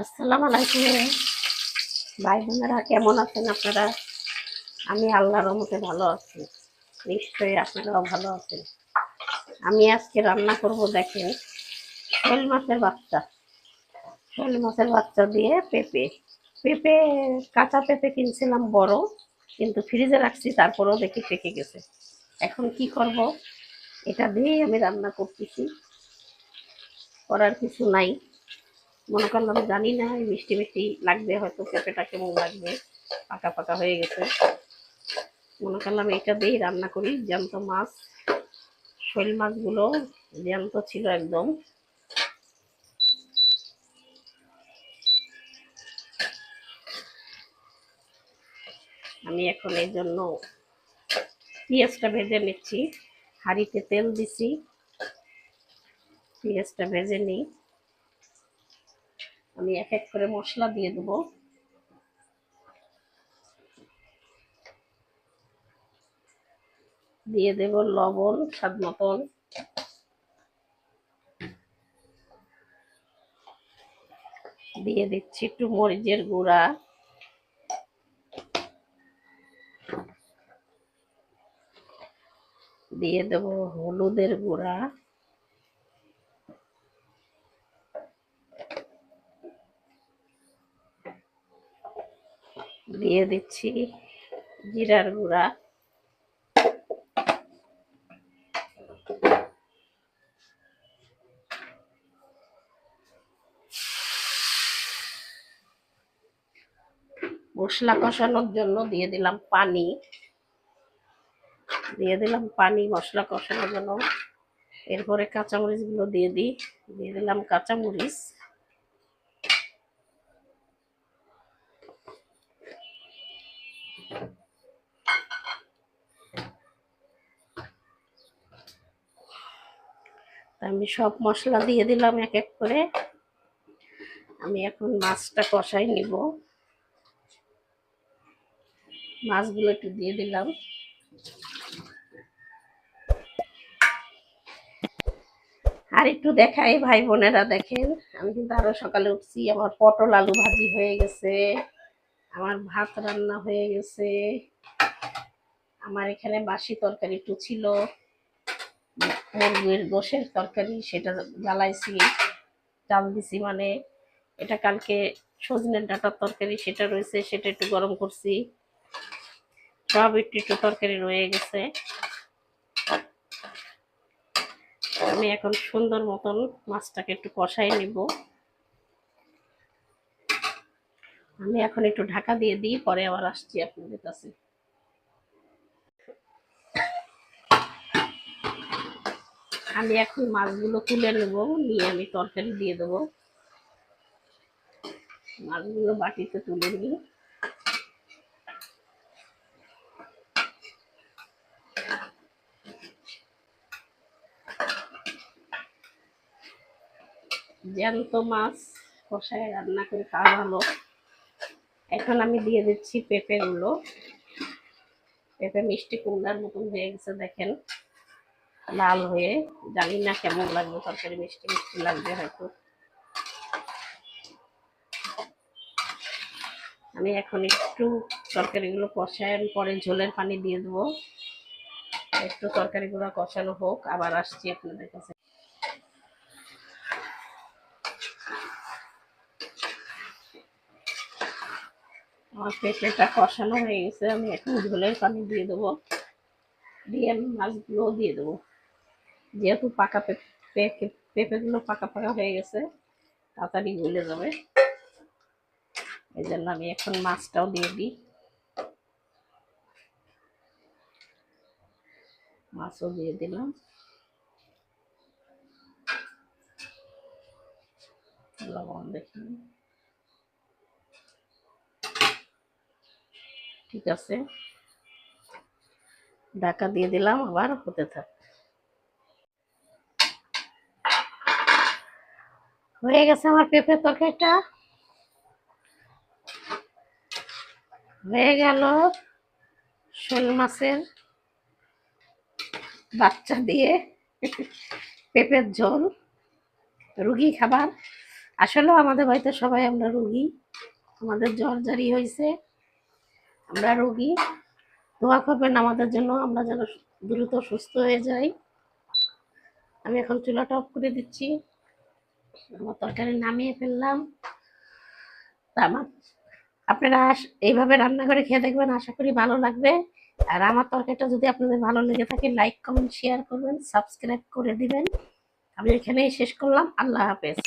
আসসালামু আলাইকুম ভাই বোনেরা, কেমন আছেন আপনারা? আমি আল্লাহর রহমতে ভালো আছি। নিশ্চয়ই আপনারাও ভালো আছেন। আমি আজকে রান্না করব, দেখেন, শোল মাছের বাচ্চা। শোল মাছের বাচ্চা দিয়ে পেঁপে। পেঁপে, কাঁচা পেঁপে কিনছিলাম বড়, কিন্তু ফ্রিজে রাখছি, তারপরেও দেখি পেকে গেছে। এখন কি করব? এটা দিয়েই আমি রান্না করতেছি, করার কিছু নাই। মনে করলাম, জানি না মিষ্টি মিষ্টি লাগবে, হয়তো পেঁপেটা কেমন লাগবে, পাকা পাকা হয়ে গেছে। মনে করলাম এটা দিয়েই রান্না করি। জ্যান্ত মাছ, শোল মাছগুলো জ্যান্ত ছিল একদম। আমি এখন এই জন্য পেঁয়াজটা ভেজে নিচ্ছি। হাঁড়িতে তেল দিছি, পেঁয়াজটা ভেজে নিই। আমি এক এক করে মশলা দিয়ে দেবো। দিয়ে দেব লবণ স্বাদ মতন, দিয়ে দিচ্ছি একটু মরিচের গুঁড়া, দিয়ে দেব হলুদের গুঁড়া, দিয়ে দিচ্ছি জিরার গুঁড়া, মশলা কষানোর জন্য দিয়ে দিলাম পানি, মশলা কষানোর জন্য। এরপরে কাঁচামরিচ গুলো দিয়ে দিই, দিয়ে দিলাম কাঁচামরিচ, আমি সব মশলা দিয়ে দিলাম এক এক করে। আমি এখন মাছটা কষাই নিব। মাছগুলো একটু দিয়ে দিলাম। আর একটু দেখাই ভাই বোনেরা, দেখেন, আমি কিন্তু আরো সকালে উঠছি। আমার পটল আলু ভাজি হয়ে গেছে, আমার ভাত রান্না হয়ে গেছে, আমার এখানে বাসি তরকারি একটু ছিল, মুরগির গোশের তরকারি, সেটা জ্বালাইছি, চাল দিছি, মানে এটা কালকে সজনের ডাঁটার তরকারি, সেটা রয়েছে, সেটা একটু গরম করছি। সব একটু একটু তরকারি রয়ে গেছে। আমি এখন সুন্দর মতন মাছটাকে একটু কষাই নিব। আমি এখন একটু ঢাকা দিয়ে দিই, পরে আবার আসছি আপনাদের কাছে। আমি এখন মাছগুলো তুলে নেব, নিয়ে আমি তরকারি দিয়ে দেবো। মাছগুলো বাটিতে তুলে নিই। জ্যান্ত মাছ কষায় রান্না করে খাওয়া ভালো। এখন আমি দিয়ে দিচ্ছি পেঁপেগুলো। পেঁপে মিষ্টি কুমড়ার মতন হয়ে গেছে, দেখেন, লাল হয়ে। জানি না কেমন লাগবে, তরকারি মিষ্টি মিষ্টি লাগবে হয়তো। আমি এখন একটু তরকারিগুলো কষায়, আমি পরে ঝোলের পানি দিয়ে দেবো। একটু তরকারিগুলো কষানো হোক, আবার আসছি আপনাদের কাছে। আমার পেঁপেটা কষানো হয়ে গেছে, আমি এখন ঝোলের পানি দিয়ে দেবো। দিয়ে আমি মাছগুলোও দিয়ে দেবো। যেহেতু পাকা পেঁপেগুলো পাকা পাকা হয়ে গেছে, তাড়াতাড়ি গলে যাবে, এই জন্য আমি এখন মাছটাও দিয়ে দিই। মাছও দিয়ে দিলাম। লবণ দেখি, ঠিক আছে, ঢাকা দিয়ে দিলাম, আবার হতে থাক। হয়ে গেছে আমার পেঁপে তরকারিটা, হয়ে গেল শোল মাছের বাচ্চা দিয়ে পেঁপের ঝোল, রুগী খাবার। আসলে আমাদের বাড়িতে সবাই আমরা রোগী, আমাদের জ্বর জারি হয়েছে, আমরা রোগী। দোয়া করবেন আমাদের জন্য, আমরা যেন দ্রুত সুস্থ হয়ে যাই। আমি এখন চুলাটা অফ করে দিচ্ছি, আমার তরকারি নামিয়ে ফেললাম। তা আমার আপনারা এইভাবে রান্না করে খেয়ে দেখবেন, আশা করি ভালো লাগবে। আর আমার তরকারিটা যদি আপনাদের ভালো লেগে থাকে, লাইক কমেন্ট শেয়ার করবেন, সাবস্ক্রাইব করে দিবেন। আমি এখানেই শেষ করলাম। আল্লাহ হাফেজ।